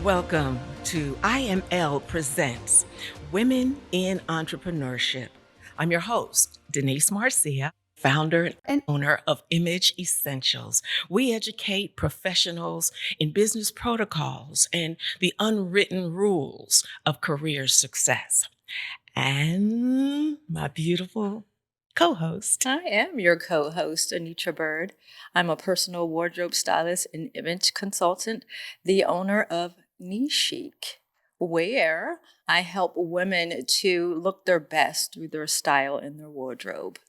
Welcome to IML Presents Women in Entrepreneurship. I'm your host, Denise Marcia, founder and owner of Image Essentials. We educate professionals in business protocols and the unwritten rules of career success. And my beautiful co-host. I am your co-host, Anetra Byrd. I'm a personal wardrobe stylist and image consultant, the owner of Chic, where I help women to look their best through their style and their wardrobe.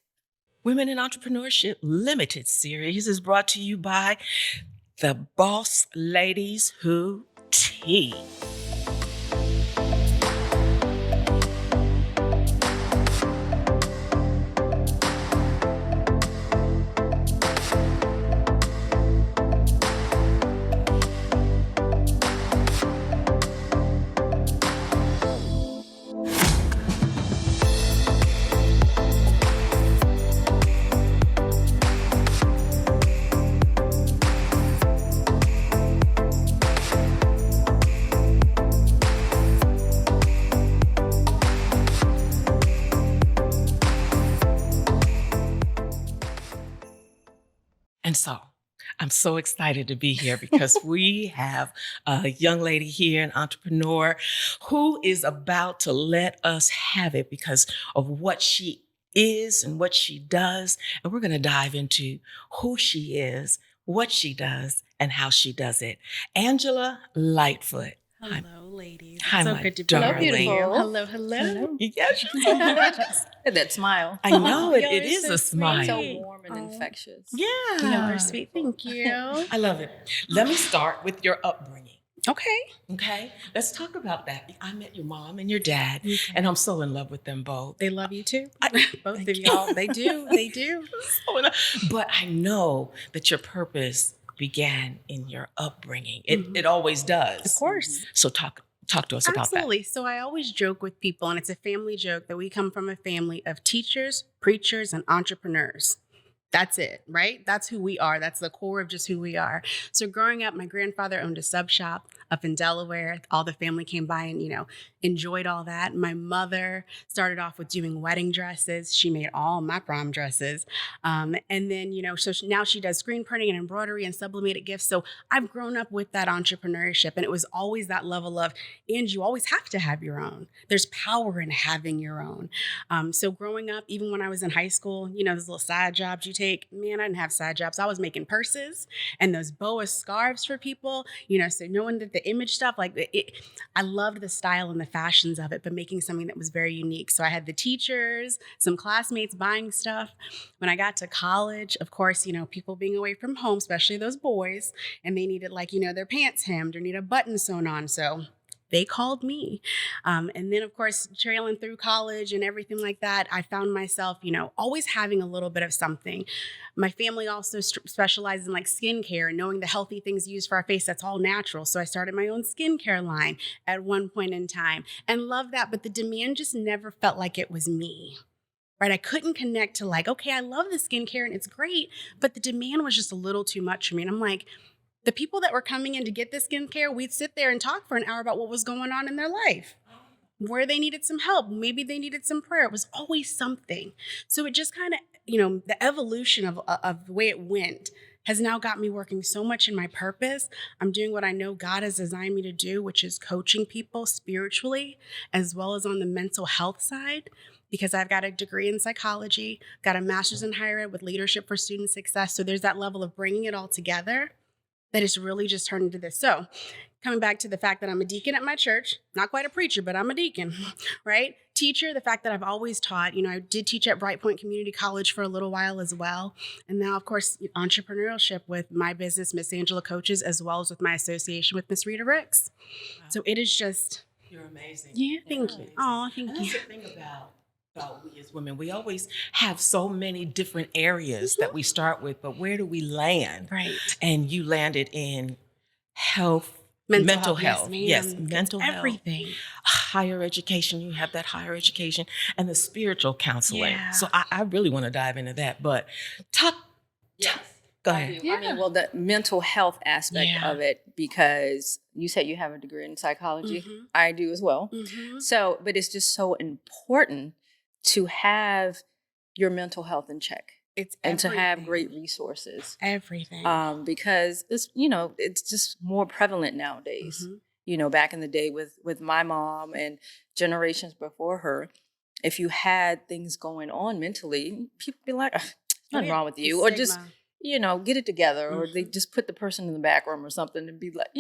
Women in Entrepreneurship Limited Series is brought to you by the Boss Ladies Who Tea. And so I'm so excited to be here because we have a young lady here, an entrepreneur, who is about to let us have it because of what she is and what she does. And we're going to dive into who she is, what she does, and how she does it. Angela Lightfoot. Hello, ladies. Hi, so my good to be darling. here with you. Beautiful. Hello. Yes, you're so gorgeous. That smile. I know it. Y'all It are is so a smile. So warm and infectious. Yeah. You are sweet. Thank you. I love it. Let me start with your upbringing. Okay. Okay, let's talk about that. I met your mom and your dad, and I'm so in love with them both. They love you too. Both Thank of you. y'all. They do. They do. But I know that your purpose began in your upbringing. It always does. Of course. So talk to us about Absolutely. So I always joke with people, and it's a family joke, that we come from a family of teachers, preachers, and entrepreneurs. That's it, right? That's who we are. That's the core of just who we are. So growing up, my grandfather owned a sub shop up in Delaware. All the family came by and, enjoyed all that. My mother started off with doing wedding dresses. She made all my prom dresses. And then, now she does screen printing and embroidery and sublimated gifts. So I've grown up with that entrepreneurship. And it was always that level of, and you always have to have your own. There's power in having your own. So growing up, even when I was in high school, those little side jobs you take, man, I didn't have side jobs. I was making purses and those boa scarves for people, so knowing that the image stuff, I loved the style and the fashions of it, but making something that was very unique. So I had the teachers, some classmates buying stuff. When I got to college, of course, people being away from home, especially those boys, and they needed their pants hemmed or need a button sewn on. So they called me. And then, of course, trailing through college and everything like that, I found myself, always having a little bit of something. My family also specializes in skincare and knowing the healthy things used for our face. That's all natural. So I started my own skincare line at one point in time and loved that. But the demand just never felt like it was me. Right? I couldn't connect to okay, I love the skincare and it's great, but the demand was just a little too much for me. And I'm like, the people that were coming in to get this skincare, we'd sit there and talk for an hour about what was going on in their life, where they needed some help. Maybe they needed some prayer. It was always something. So it just kind of, the evolution of the way it went has now got me working so much in my purpose. I'm doing what I know God has designed me to do, which is coaching people spiritually, as well as on the mental health side, because I've got a degree in psychology, got a master's in higher ed with leadership for student success. So there's that level of bringing it all together that it's really just turned into this. So coming back to the fact that I'm a deacon at my church, not quite a preacher, but I'm a deacon, right? Teacher, the fact that I've always taught, I did teach at Bright Point Community College for a little while as well. And now, of course, entrepreneurship with my business, Miss Angela Coaches, as well as with my association with Miss Rita Ricks. Wow. So it is just. You're amazing. Yeah, thank you. Oh, thank you. That's the thing about we as women. We always have so many different areas that we start with, but where do we land? Right. And you landed in health, mental health. Yes, mental health. Everything. Higher education. You have that higher education and the spiritual counseling. Yeah. So I really want to dive into that, but Go ahead. I mean, well, the mental health aspect Yeah. of it, because you said you have a degree in psychology. Mm-hmm. I do as well. Mm-hmm. So, but it's just so important to have your mental health in check It's and to have everything. great resources. Everything. Because it's, it's just more prevalent nowadays. Mm-hmm. Back in the day with my mom and generations before her, if you had things going on mentally, people be like, nothing wrong with you, or just, get it together, or they just put the person in the back room or something and be like,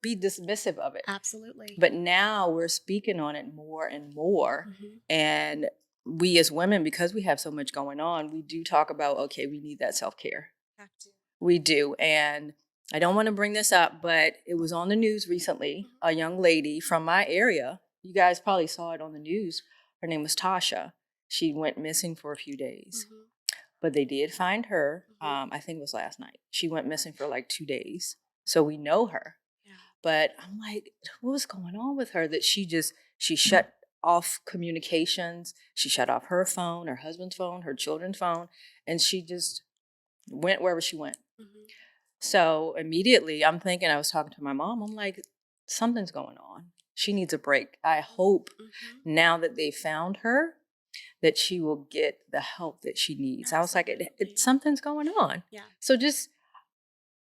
be dismissive of it. Absolutely. But now we're speaking on it more and more. And we as women, because we have so much going on, we do talk about, okay, we need that self-care. Have to. We do. And I don't want to bring this up, but it was on the news recently. A young lady from my area, you guys probably saw it on the news. Her name was Tasha. She went missing for a few days. But they did find her. I think it was last night. She went missing for like 2 days. So we know her. Yeah. But I'm like, what was going on with her that she shut off communications. She shut off her phone, her husband's phone, her children's phone. And she just went wherever she went. So immediately I was talking to my mom. I'm like, something's going on. She needs a break. I hope now that they found her, that she will get the help that she needs. Absolutely. I was like, something's going on. Yeah. So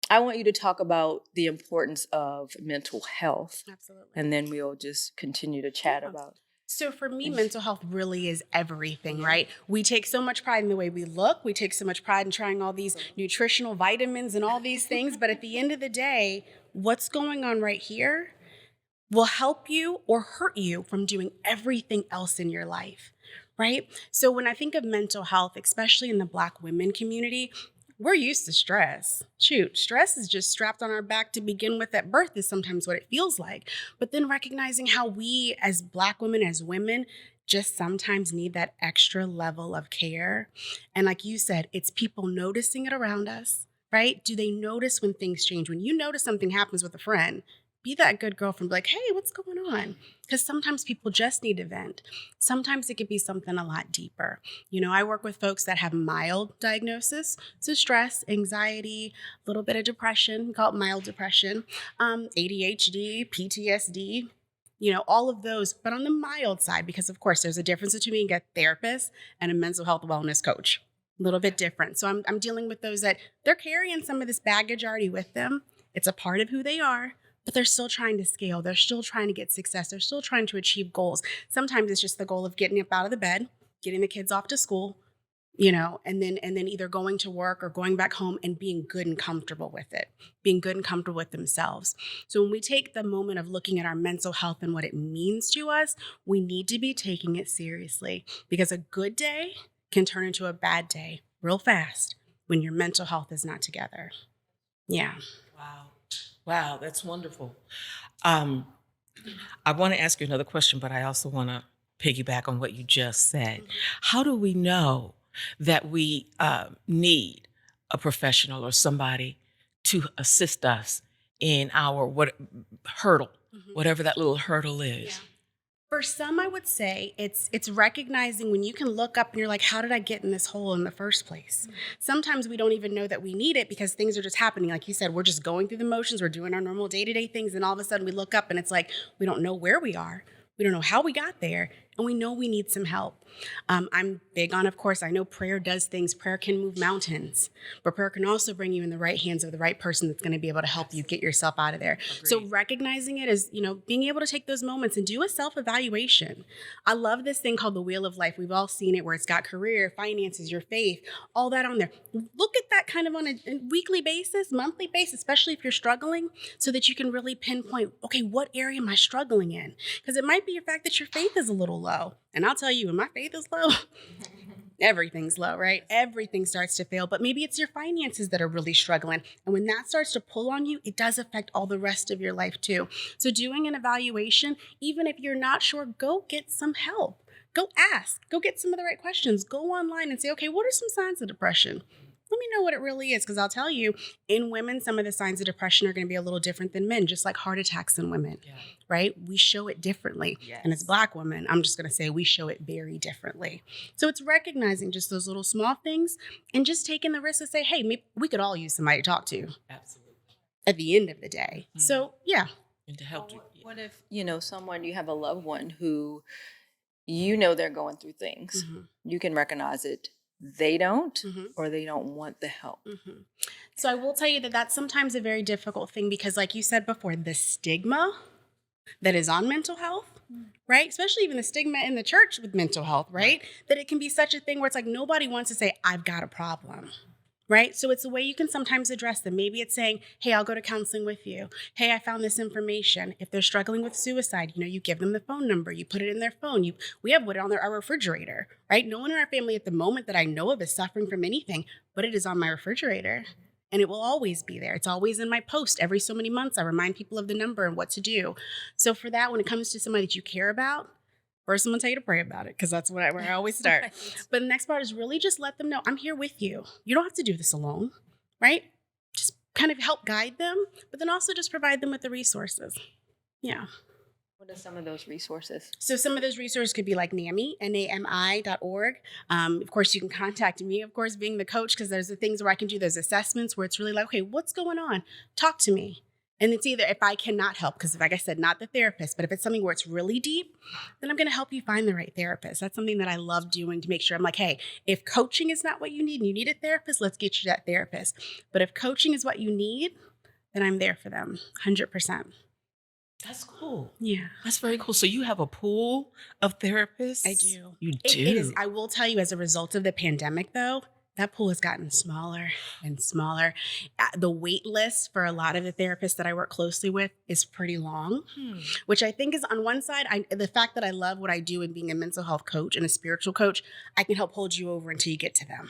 I want you to talk about the importance of mental health. Absolutely. And then we'll just continue to chat about. So for me, mental health really is everything, right? We take so much pride in the way we look. We take so much pride in trying all these nutritional vitamins and all these things. But at the end of the day, what's going on right here will help you or hurt you from doing everything else in your life, right? So when I think of mental health, especially in the Black women community, we're used to stress. Shoot, stress is just strapped on our back to begin with at birth is sometimes what it feels like. But then recognizing how we as Black women, as women, just sometimes need that extra level of care. And like you said, it's people noticing it around us, right? Do they notice when things change? When you notice something happens with a friend, be that good girlfriend, be like, hey, what's going on? Because sometimes people just need to vent. Sometimes it could be something a lot deeper. I work with folks that have mild diagnosis, so stress, anxiety, a little bit of depression, we call it mild depression, ADHD, PTSD, all of those, but on the mild side, because of course there's a difference between a therapist and a mental health wellness coach. A little bit different. So I'm dealing with those that they're carrying some of this baggage already with them. It's a part of who they are. But they're still trying to scale. They're still trying to get success. They're still trying to achieve goals. Sometimes it's just the goal of getting up out of the bed, getting the kids off to school, and then either going to work or going back home and being good and comfortable with it, being good and comfortable with themselves. So when we take the moment of looking at our mental health and what it means to us, we need to be taking it seriously, because a good day can turn into a bad day real fast when your mental health is not together. Yeah. Wow, that's wonderful. I want to ask you another question, but I also want to piggyback on what you just said. How do we know that we need a professional or somebody to assist us in our whatever that little hurdle is? Yeah. For some, I would say it's recognizing when you can look up and you're like, how did I get in this hole in the first place? Sometimes we don't even know that we need it because things are just happening. Like you said, we're just going through the motions. We're doing our normal day-to-day things. And all of a sudden we look up and it's like, we don't know where we are. We don't know how we got there. And we know we need some help. I'm big on, of course, I know prayer does things. Prayer can move mountains, but prayer can also bring you in the right hands of the right person that's going to be able to help you get yourself out of there. Agreed. So recognizing it is, being able to take those moments and do a self-evaluation. I love this thing called the Wheel of Life. We've all seen it where it's got career, finances, your faith, all that on there. Look at that kind of on a weekly basis, monthly basis, especially if you're struggling, so that you can really pinpoint, okay, what area am I struggling in? Because it might be your fact that your faith is a little low. And I'll tell you, when my faith is low, everything's low, right? Everything starts to fail. But maybe it's your finances that are really struggling. And when that starts to pull on you, it does affect all the rest of your life too. So doing an evaluation, even if you're not sure, go get some help. Go ask. Go get some of the right questions. Go online and say, okay, what are some signs of depression? let me know what it really is. Because I'll tell you, in women, some of the signs of depression are going to be a little different than men, just like heart attacks in women, right? We show it differently. Yes. And as Black women, I'm just going to say we show it very differently. So it's recognizing just those little small things and just taking the risk to say, hey, maybe we could all use somebody to talk to. Absolutely. At the end of the day. Mm-hmm. So, yeah. And to help you. What if, someone, you have a loved one who, they're going through things. Mm-hmm. You can recognize it. They don't, mm-hmm. or they don't want the help. Mm-hmm. So I will tell you that that's sometimes a very difficult thing because, like you said before, the stigma that is on mental health, right? Especially even the stigma in the church with mental health, right? That it can be such a thing where it's like nobody wants to say, I've got a problem. Right? So it's a way you can sometimes address them. Maybe it's saying, hey, I'll go to counseling with you. Hey, I found this information. If they're struggling with suicide, you give them the phone number. You put it in their phone. We have it on our refrigerator, right? No one in our family at the moment that I know of is suffering from anything, but it is on my refrigerator. And it will always be there. It's always in my post. Every so many months, I remind people of the number and what to do. So for that, when it comes to somebody that you care about, first, I'm going to tell you to pray about it because that's where I always start. Right. But the next part is really just let them know, I'm here with you. You don't have to do this alone, right? Just kind of help guide them, but then also just provide them with the resources. Yeah. What are some of those resources? So some of those resources could be like NAMI, NAMI.org. Of course, you can contact me, of course, being the coach, because there's the things where I can do those assessments where it's really like, okay, what's going on? Talk to me. And it's either if I cannot help, because like I said, not the therapist, but if it's something where it's really deep, then I'm going to help you find the right therapist. That's something that I love doing to make sure I'm like, hey, if coaching is not what you need and you need a therapist, let's get you that therapist. But if coaching is what you need, then I'm there for them 100%. That's cool. Yeah. That's very cool. So you have a pool of therapists? I do. You do? It is. I will tell you, as a result of the pandemic, though, that pool has gotten smaller and smaller. The wait list for a lot of the therapists that I work closely with is pretty long, which I think is on one side, the fact that I love what I do in being a mental health coach and a spiritual coach, I can help hold you over until you get to them.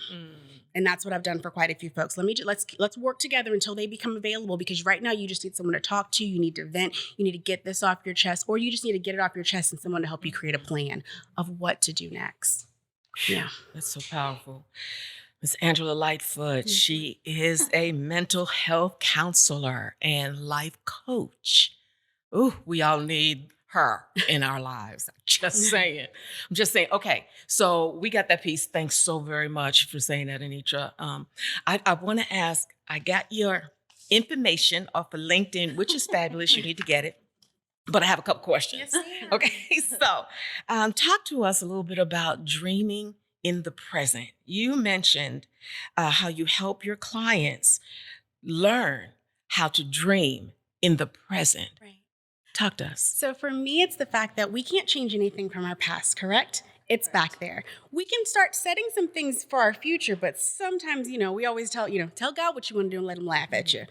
And that's what I've done for quite a few folks. Let's work together until they become available, because right now you just need someone to talk to. You need to vent. You need to get this off your chest, or you just need to get it off your chest and someone to help you create a plan of what to do next. Yeah. That's so powerful. Ms. Angela Lightfoot, she is a mental health counselor and life coach. Ooh, we all need her in our lives. I'm just saying. Okay, so we got that piece. Thanks so very much for saying that, Anetra. I want to ask, I got your information off of LinkedIn, which is fabulous. You need to get it. But I have a couple questions. Yes, ma'am. Okay, so talk to us a little bit about dreaming in the present. You mentioned how you help your clients learn how to dream in the present. Right. Talk to us. So for me, it's the fact that we can't change anything from our past, correct? It's back there. We can start setting some things for our future, but sometimes, we always tell God what you want to do and let him laugh at you.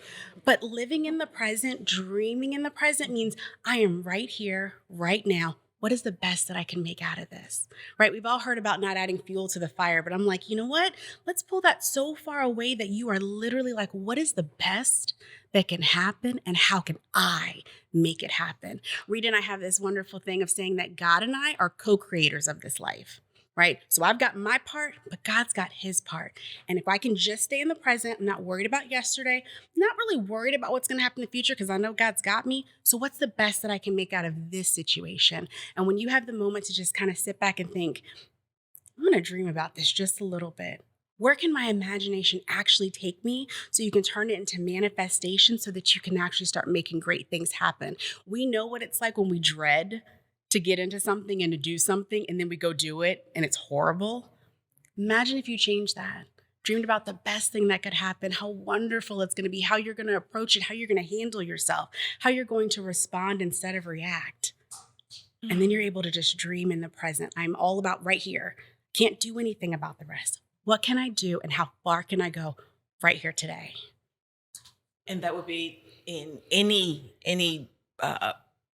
But living in the present, dreaming in the present means I am right here, right now. What is the best that I can make out of this, right? We've all heard about not adding fuel to the fire, but I'm like, you know what? Let's pull that so far away that you are literally like, what is the best that can happen and how can I make it happen? Rita and I have this wonderful thing of saying that God and I are co-creators of this life, right? So I've got my part, but God's got his part. And if I can just stay in the present, I'm not worried about yesterday, not really worried about what's going to happen in the future because I know God's got me. So what's the best that I can make out of this situation? And when you have the moment to just kind of sit back and think, I'm going to dream about this just a little bit. Where can my imagination actually take me so you can turn it into manifestation so that you can actually start making great things happen? We know what it's like when we dread to get into something and to do something, and then we go do it, and it's horrible. Imagine if you change that. Dreamed about the best thing that could happen, how wonderful it's going to be, how you're going to approach it, how you're going to handle yourself, how you're going to respond instead of react. And then you're able to just dream in the present. I'm all about right here. Can't do anything about the rest. What can I do, and how far can I go right here today? And that would be in any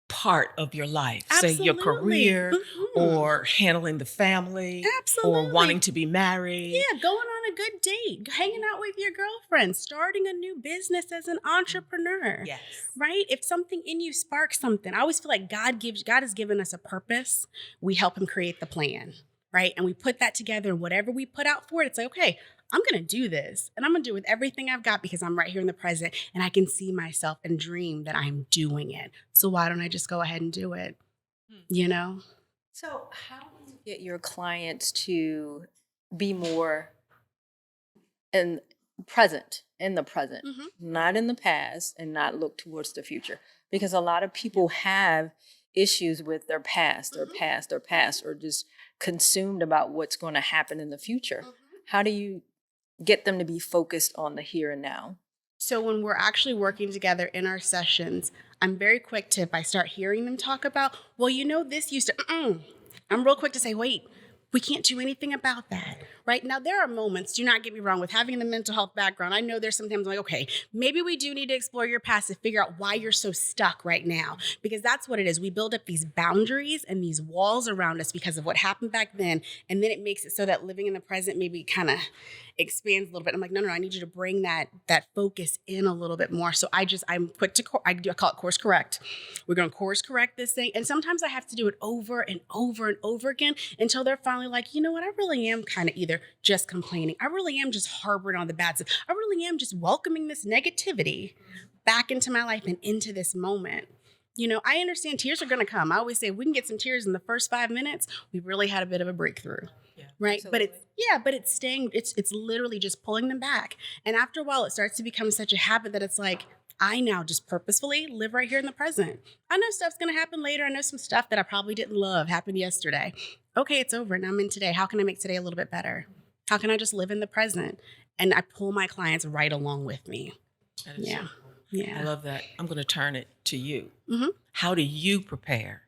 part of your life. Absolutely. Say your career, or handling the family, Absolutely. Or wanting to be married. Yeah, going on a good date, hanging out with your girlfriend, starting a new business as an entrepreneur. Yes. Right? If something in you sparks something, I always feel like God has given us a purpose. We help him create the plan. Right? And we put that together, and whatever we put out for it, it's like, okay, I'm going to do this, and I'm going to do it with everything I've got because I'm right here in the present, and I can see myself and dream that I'm doing it. So why don't I just go ahead and do it? You know? So how do you get your clients to be more in in the present, not in the past, and not look towards the future? Because a lot of people have issues with their past, or just consumed about what's going to happen in the future. How do you get them to be focused on the here and now? So when we're actually working together in our sessions, I'm very quick to, if I start hearing them talk about, well, this used to, I'm real quick to say, wait, we can't do anything about that. Right now, there are moments, do not get me wrong, with having the mental health background, I know there's sometimes like, okay, maybe we do need to explore your past to figure out why you're so stuck right now. Because that's what it is. We build up these boundaries and these walls around us because of what happened back then. And then it makes it so that living in the present maybe kind of expands a little bit. I'm like, no, I need you to bring that focus in a little bit more. So I'm quick to, I call it course correct. We're going to course correct this thing. And sometimes I have to do it over and over and over again until they're finally like, you know what, I really am kind of either just complaining. I really am just harboring on the bad stuff. I really am just welcoming this negativity back into my life and into this moment. I understand tears are going to come. I always say, if we can get some tears in the first 5 minutes, we really had a bit of a breakthrough. Yeah, right. Absolutely. But it's staying, it's literally just pulling them back. And after a while, it starts to become such a habit that it's like, I now just purposefully live right here in the present. I know stuff's going to happen later. I know some stuff that I probably didn't love happened yesterday. Okay, it's over. Now I'm in today. How can I make today a little bit better? How can I just live in the present? And I pull my clients right along with me. Yeah. So cool. Yeah. I love that. I'm going to turn it to you. How do you prepare?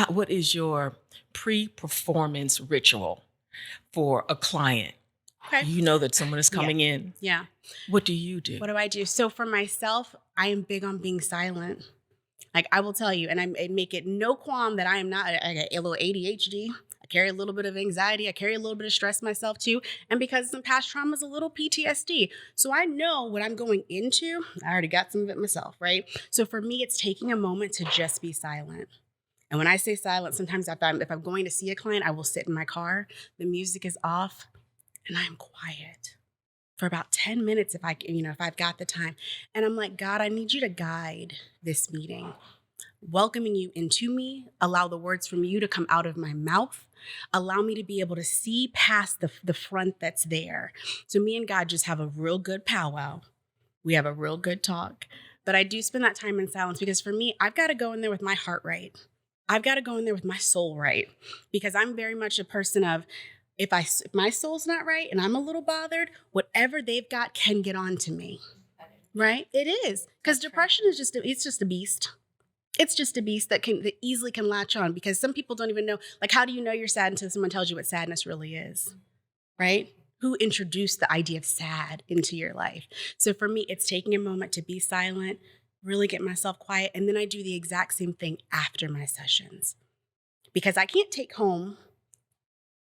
What is your pre-performance ritual for a client? Okay. You know that someone is coming in. Yeah. What do you do? What do I do? So for myself, I am big on being silent. Like I will tell you, and I make it no qualm that I am not, I got a little ADHD. I carry a little bit of anxiety. I carry a little bit of stress myself too. And because of some past traumas, a little PTSD. So I know what I'm going into. I already got some of it myself, right? So for me, it's taking a moment to just be silent. And when I say silent, sometimes if I'm going to see a client, I will sit in my car. The music is off and I'm quiet for about 10 minutes if I've got the time. And I'm like, God, I need you to guide this meeting. Welcoming you into me, allow the words from you to come out of my mouth, allow me to be able to see past the front that's there. So me and God just have a real good powwow. We have a real good talk. But I do spend that time in silence because for me, I've got to go in there with my heart right. I've got to go in there with my soul right. Because I'm very much a person of, if my soul's not right and I'm a little bothered, whatever they've got can get on to me. Right? It is. Because depression is just a beast. It's just a beast that easily can latch on, because some people don't even know, like, how do you know you're sad until someone tells you what sadness really is? Right? Who introduced the idea of sad into your life? So for me, it's taking a moment to be silent, really get myself quiet. And then I do the exact same thing after my sessions, because I can't take home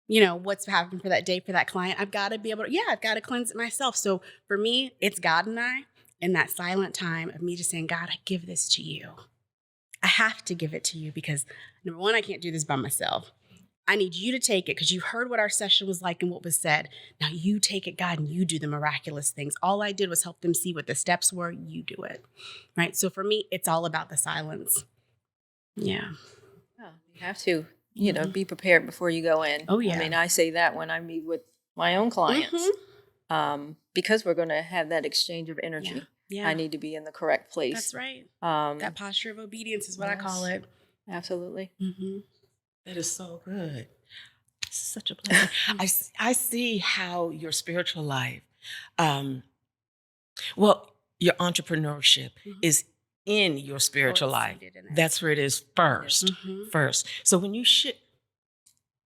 what's happened for that day for that client. I've got to be able to, I've got to cleanse it myself. So for me, it's God and I in that silent time of me just saying, God, I give this to you. I have to give it to you because, number one, I can't do this by myself. I need you to take it because you heard what our session was like and what was said. Now you take it, God, and you do the miraculous things. All I did was help them see what the steps were. You do it. Right? So for me, it's all about the silence. Yeah. Oh, you have to. Be prepared before you go in. Oh, yeah. I mean, I say that when I meet with my own clients, because we're going to have that exchange of energy. Yeah. I need to be in the correct place. That's right. That posture of obedience is what I call it. Absolutely. That is so good. Such a pleasure. I see how your spiritual life, your entrepreneurship is in your spiritual life. That's where it is first. First. So when you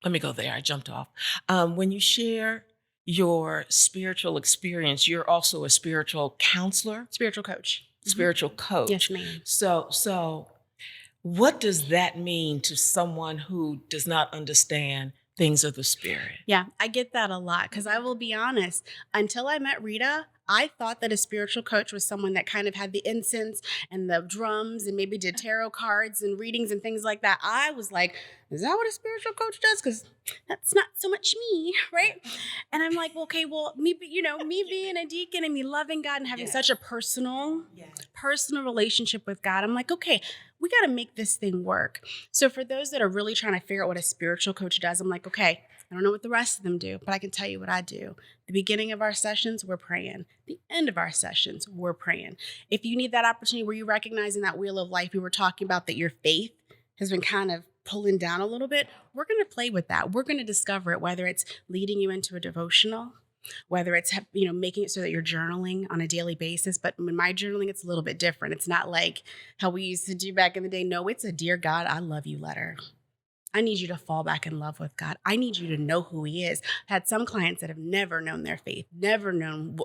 let me go there. I jumped off. When you share your spiritual experience, you're also a spiritual counselor, spiritual coach. Yes, ma'am. So what does that mean to someone who does not understand things of the spirit? Yeah, I get that a lot because I will be honest, until I met Rita, I thought that a spiritual coach was someone that kind of had the incense and the drums and maybe did tarot cards and readings and things like that. I was like, is that what a spiritual coach does? Because that's not so much me, right? And I'm like, okay, well, me being a deacon and me loving God and having such a personal relationship with God, I'm like, okay, we got to make this thing work. So for those that are really trying to figure out what a spiritual coach does, I'm like, okay, I don't know what the rest of them do, but I can tell you what I do. The beginning of our sessions, we're praying. The end of our sessions, we're praying. If you need that opportunity where you recognize in that wheel of life we were talking about that your faith has been kind of pulling down a little bit, we're going to play with that. We're going to discover it, whether it's leading you into a devotional, whether it's making it so that you're journaling on a daily basis. But in my journaling, it's a little bit different. It's not like how we used to do back in the day. No, it's a dear God, I love you letter. I need you to fall back in love with God. I need you to know who he is. I had some clients that have never known their faith, never known,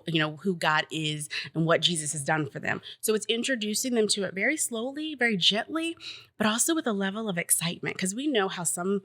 who God is and what Jesus has done for them. So it's introducing them to it very slowly, very gently, but also with a level of excitement. Because we know how some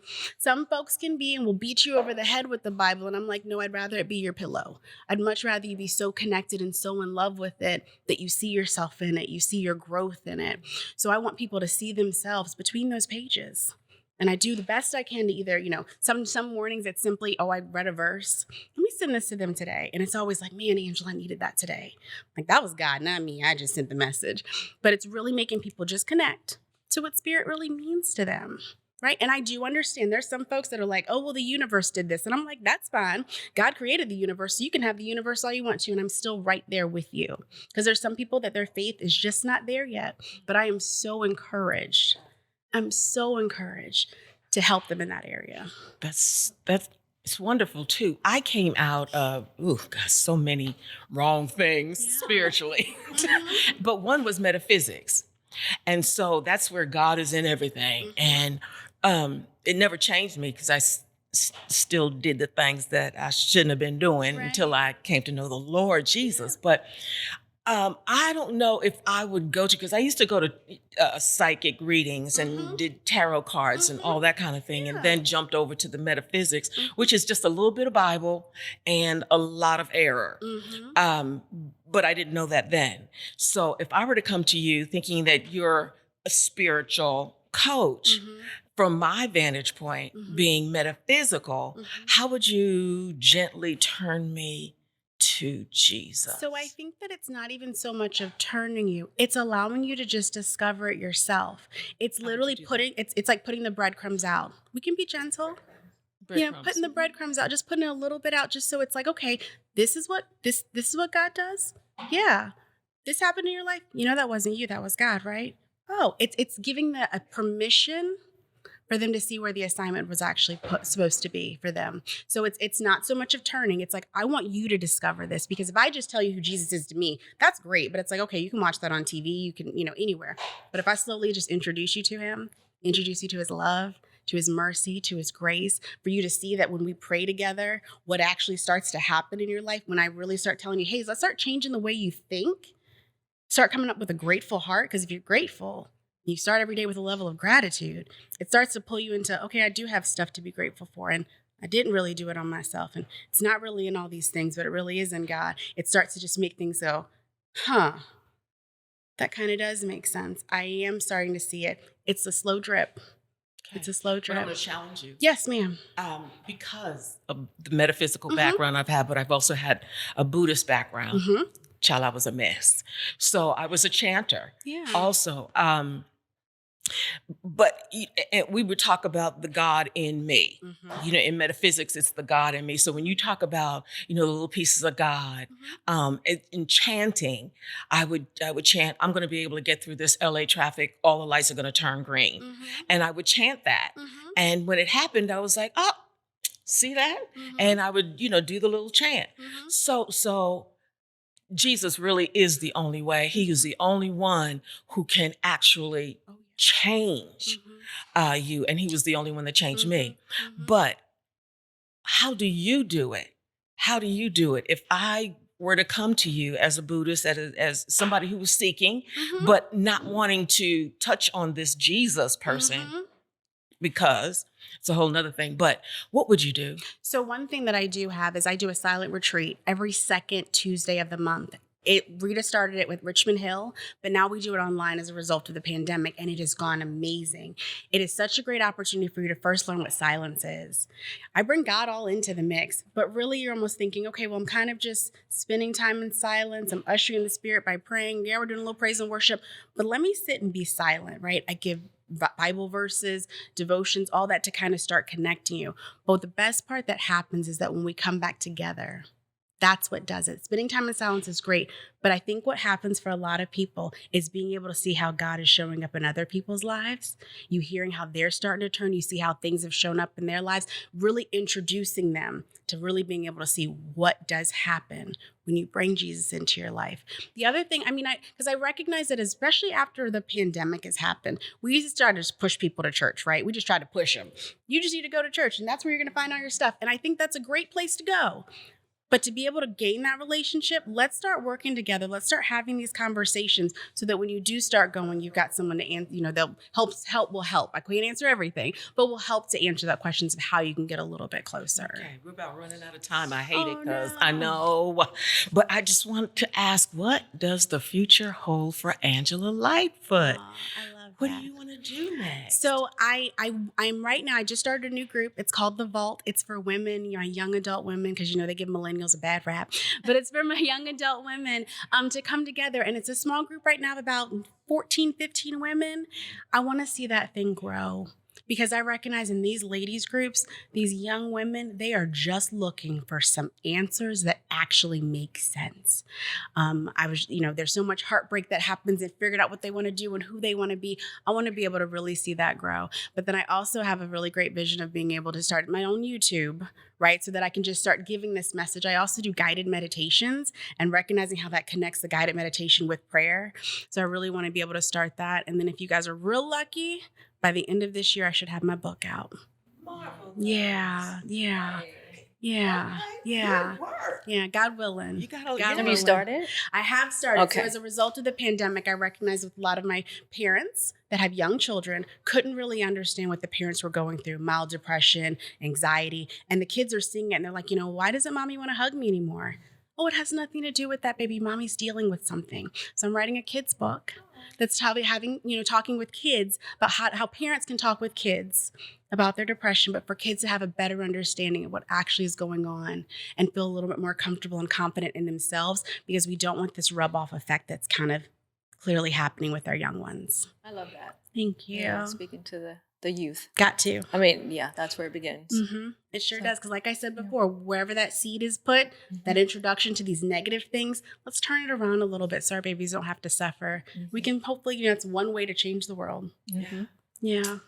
folks can be and will beat you over the head with the Bible. And I'm like, no, I'd rather it be your pillow. I'd much rather you be so connected and so in love with it that you see yourself in it. You see your growth in it. So I want people to see themselves between those pages. And I do the best I can to either, some mornings it's simply, I read a verse. Let me send this to them today. And it's always like, man, Angela, I needed that today. Like, that was God, not me. I just sent the message. But it's really making people just connect to what spirit really means to them, right? And I do understand there's some folks that are like, oh, well, the universe did this. And I'm like, that's fine. God created the universe, so you can have the universe all you want to. And I'm still right there with you. Because there's some people that their faith is just not there yet. But I am so encouraged. I'm so encouraged to help them in that area. It's wonderful too. I came out of so many wrong things spiritually, but one was metaphysics, and so that's where God is in everything. And it never changed me because I still did the things that I shouldn't have been doing until I came to know the Lord Jesus. But I don't know if I would go to, because I used to go to psychic readings and did tarot cards and all that kind of thing, and then jumped over to the metaphysics, which is just a little bit of Bible and a lot of error. But I didn't know that then. So if I were to come to you thinking that you're a spiritual coach, from my vantage point, being metaphysical, how would you gently turn me to Jesus? So I think that it's not even so much of turning you, it's allowing you to just discover it yourself. It's literally it's like putting the breadcrumbs out. We can be gentle. Putting the breadcrumbs out, just putting a little bit out, just so it's like, okay, this is what God does. Yeah. This happened in your life. That wasn't you, that was God, right? Oh, it's giving a permission for them to see where the assignment was actually supposed to be for them. So it's not so much of turning. It's like, I want you to discover this, because if I just tell you who Jesus is to me, that's great. But it's like, okay, you can watch that on TV, you can, anywhere. But if I slowly just introduce you to him, introduce you to his love, to his mercy, to his grace, for you to see that when we pray together, what actually starts to happen in your life, when I really start telling you, hey, let's start changing the way you think, start coming up with a grateful heart. Because if you're grateful, you start every day with a level of gratitude, it starts to pull you into, okay, I do have stuff to be grateful for. And I didn't really do it on myself. And it's not really in all these things, but it really is in God. It starts to just make things go, that kind of does make sense. I am starting to see it. It's a slow drip. Okay. It's a slow drip. But I'm going to challenge you. Yes, ma'am. Because of the metaphysical background I've had, but I've also had a Buddhist background. Child, I was a mess. So I was a chanter also. But we would talk about the God in me. In metaphysics, it's the God in me. So when you talk about, the little pieces of God, in chanting, I would chant, I'm going to be able to get through this LA traffic. All the lights are going to turn green. And I would chant that. And when it happened, I was like, oh, see that? And I would, do the little chant. So Jesus really is the only way. He is the only one who can actually change you. And he was the only one that changed me. But how do you do it? How do you do it? If I were to come to you as a Buddhist, as somebody who was seeking, but not wanting to touch on this Jesus person, because It's a whole nother thing. But what would you do? So one thing that I do have is I do a silent retreat every second Tuesday of the month. Rita started it with Richmond Hill, but now we do it online as a result of the pandemic, and it has gone amazing. It is such a great opportunity for you to first learn what silence is. I bring God all into the mix, but really you're almost thinking, okay, well, I'm kind of just spending time in silence. I'm ushering the spirit by praying. Yeah, we're doing a little praise and worship, but let me sit and be silent, right? I give Bible verses, devotions, all that to kind of start connecting you. But the best part that happens is that when we come back together, that's what does it. Spending time in silence is great. But I think what happens for a lot of people is being able to see how God is showing up in other people's lives. You hearing how they're starting to turn. You see how things have shown up in their lives, really introducing them to really being able to see what does happen when you bring Jesus into your life. The other thing, because I recognize that especially after the pandemic has happened, we used to start to just push people to church, right? We just try to push them. You just need to go to church, and that's where you're going to find all your stuff. And I think that's a great place to go. But to be able to gain that relationship, let's start working together. Let's start having these conversations so that when you do start going, you've got someone to answer, they'll will help. I can't answer everything, but will help to answer that questions of how you can get a little bit closer. Okay, we're about running out of time. I hate it because I know, but I just want to ask, what does the future hold for Angela Lightfoot? I love What that. do you want to do next? So I'm right now, I just started a new group. It's called The Vault. It's for women, young adult women, because, they give millennials a bad rap. But it's for my young adult women to come together. And it's a small group right now of about 14, 15 women. I want to see that thing grow. Because I recognize in these ladies groups, these young women, they are just looking for some answers that actually make sense. There's so much heartbreak that happens and figured out what they want to do and who they want to be. I want to be able to really see that grow. But then I also have a really great vision of being able to start my own YouTube, right? So that I can just start giving this message. I also do guided meditations and recognizing how that connects the guided meditation with prayer. So I really want to be able to start that. And then if you guys are real lucky, by the end of this year, I should have my book out. Marvelous. Yeah. Good work. Yeah, God willing. You got to. Have you started? I have started. Okay. So as a result of the pandemic, I recognize with a lot of my parents that have young children couldn't really understand what the parents were going through, mild depression, anxiety, and the kids are seeing it and they're like, why doesn't mommy want to hug me anymore? Oh, it has nothing to do with that, baby. Mommy's dealing with something. So I'm writing a kid's book that's talking with kids about how parents can talk with kids about their depression, but for kids to have a better understanding of what actually is going on and feel a little bit more comfortable and confident in themselves, because we don't want this rub-off effect that's kind of clearly happening with our young ones. I love that. Thank you. Yeah, speaking to the youth. Got to. That's where it begins. Mm-hmm. It sure does. Because like I said before, wherever that seed is put, that introduction to these negative things, let's turn it around a little bit so our babies don't have to suffer. We can hopefully, it's one way to change the world. Yeah.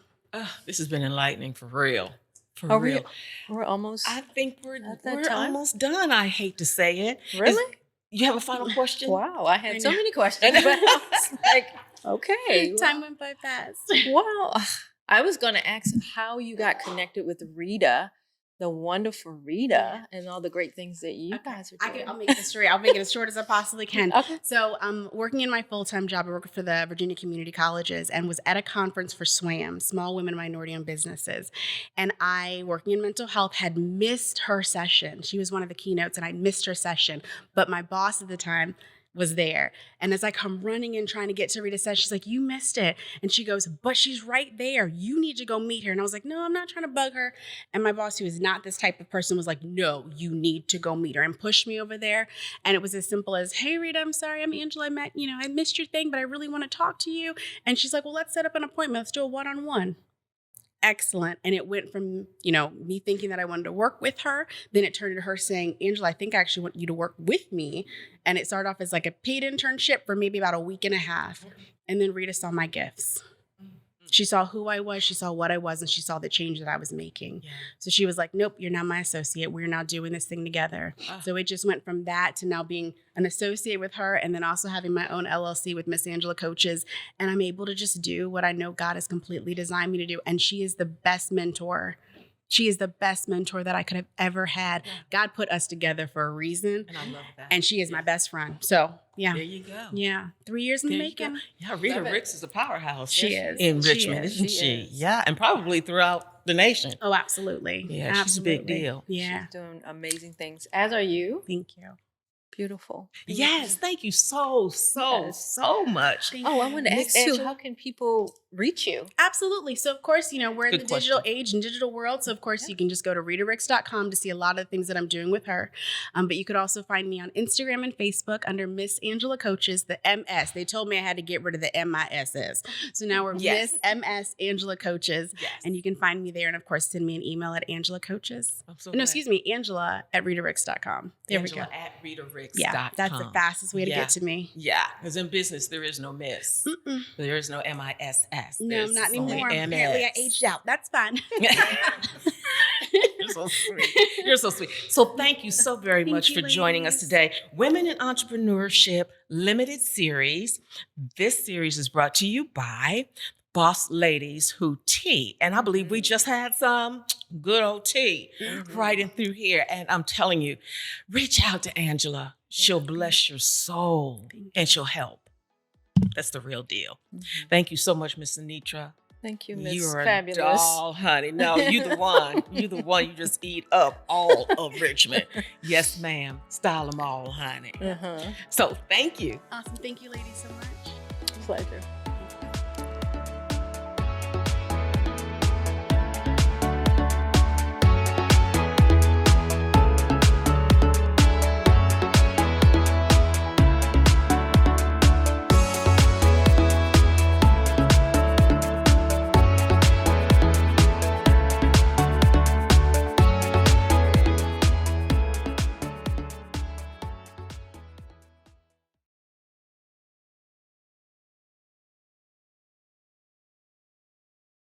This has been enlightening for real. For real. We're almost. I think we're time? almost done. I hate to say it. Really? You have a final question? Wow, I had so many questions. But I was like, okay. Time went by fast. Well, I was going to ask how you got connected with Rita, the wonderful Rita, and all the great things that you guys are doing. I'll make the story. I'll make it as short as I possibly can. Okay. So working in my full-time job, I work for the Virginia Community Colleges and was at a conference for SWAM, Small Women Minority-Owned Businesses. And I, working in mental health, had missed her session. She was one of the keynotes and I missed her session. But my boss at the time was there. And as I come running in trying to get to Rita's session, she's like, you missed it. And she goes, but she's right there. You need to go meet her. And I was like, no, I'm not trying to bug her. And my boss, who is not this type of person, was like, no, you need to go meet her, and pushed me over there. And it was as simple as, hey, Rita, I'm sorry. I'm Angela. I missed your thing, but I really want to talk to you. And she's like, well, let's set up an appointment. Let's do a one-on-one. Excellent. And it went from, me thinking that I wanted to work with her. Then it turned to her saying, Angela, I think I actually want you to work with me. And it started off as like a paid internship for maybe about a week and a half. And then Rita saw my gifts. She saw who I was, she saw what I was, and she saw the change that I was making. Yeah. So she was like, nope, you're now my associate. We're now doing this thing together. So it just went from that to now being an associate with her, and then also having my own LLC with Miss Angela Coaches. And I'm able to just do what I know God has completely designed me to do. And she is the best mentor. She is the best mentor that I could have ever had. Yeah. God put us together for a reason. And I love that. And she is my best friend. So Yeah. There you go. Yeah. 3 years in the There you go. making. Yeah, Rita Love it. Ricks is a powerhouse. She is. In She Richmond, is. isn't She she? is. Yeah, and probably throughout the nation. Oh, absolutely. Yeah, she's a big Absolutely. deal. Yeah. She's doing amazing things, as are you. Thank you. Beautiful. Yes, thank you so much. Thank Oh, I you. want to ask Miss too, Angela? how can people reach you? Absolutely. So, of course, we're in Good the digital question. age and digital world. So, of course, you can just go to redaricks.com to see a lot of the things that I'm doing with her. But you could also find me on Instagram and Facebook under Miss Angela Coaches, the MS. They told me I had to get rid of the MISS. So now we're Yes. Miss MS Angela Coaches. Yes. And you can find me there. And, of course, send me an email at Angela Coaches. I'm so No, glad. excuse me, Angela at redaricks.com. There Angela we go. at redaricks.com. Yeah, that's the fastest way to Yeah. get to me. Yeah, because in business, there is no miss. Mm-mm. There is no MISS. No, There's not only anymore. MS. Apparently, I aged out. That's fine. You're so sweet. You're so sweet. So thank you so very Thank much you, for joining us ladies. today. Women in Entrepreneurship Limited Series. This series is brought to you by Boss Ladies Who Tea. And I believe we just had some good old tea right in through here. And I'm telling you, reach out to Angela. She'll bless your soul and she'll help. That's the real deal. Thank you so much, Miss Anetra. Thank you, Miss You're Fabulous. a doll, honey. No, you the one. You the one. You just eat up all of Richmond. Yes, ma'am. Style them all, honey. Uh-huh. So thank you. Awesome. Thank you, ladies, so much. Pleasure.